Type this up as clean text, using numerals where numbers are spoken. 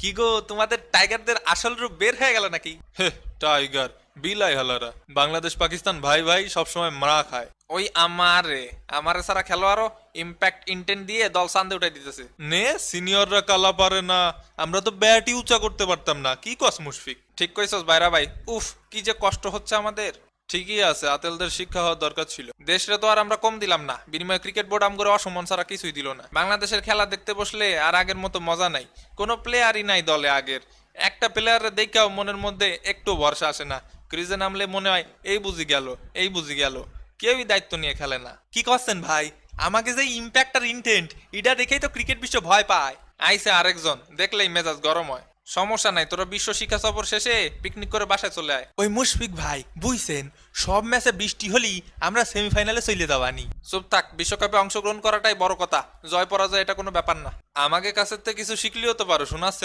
কি গো, তোমাদের টাইগারদের আসল রূপ বের হয়ে গেল নাকি? হে, টাইগার বিলাই হালারা। বাংলাদেশ পাকিস্তান ভাই ভাই সবসময় মারা খায়। ওই আমারে আমারে সারা খেলোয়াড়ও ইম্প্যাক্ট ইন্টেন্ট দিয়ে দল সান্দে উঠাই দিতেছে। নে সিনিয়ররা কালা পারে না, আমরা তো ব্যাটই উঁচা করতে পারতাম না। কি কস মুশফিক? ঠিক কইছস বাইরা ভাই। উফ, কি যে কষ্ট হচ্ছে আমাদের। ঠিকই আছে, আতেলদের শিক্ষা হওয়ার দরকার ছিল। দেশরে তো আর আমরা কম দিলাম না, বিনিময়ে ক্রিকেট বোর্ড আমগরে অসম্মান ছাড়া কিছুই দিল না। বাংলাদেশের খেলা দেখতে বসলে আর আগের মতো মজা নাই। কোনো প্লেয়ারই নাই দলে আগের। একটা প্লেয়ারের দেখাও মনের মধ্যে একটু ভরসা আসে না। ক্রিজে নামলে মনে হয় এই বুঝি গেল, এই বুঝি গেল। কেউই দায়িত্ব নিয়ে খেলে না। কি করছেন ভাই? আমাকে যে ইম্প্যাক্ট আর ইন্টেন্ট, এটা দেখেই তো ক্রিকেট বিশ্ব ভয় পায়। আইসে আরেকজন, দেখলেই মেজাজ গরম হয়। সমস্যা নাই, তোরা বিশ্ব শিক্ষা সফর শেষে পিকনিক করে বাসায় চলে আয়। ওই মুশফিক ভাই বুঝছেন, সব ম্যাচে বৃষ্টি হলেই আমরা সেমিফাইনালে চলে যাবানি। চুপ থাক, বিশ্বকাপে অংশগ্রহণ করাটাই বড় কথা। জয় পরাজয় এটা কোনো ব্যাপার না। আমাকে কাছের থেকে কিছু শিখলেও তো পারো, শোনার ছেলে।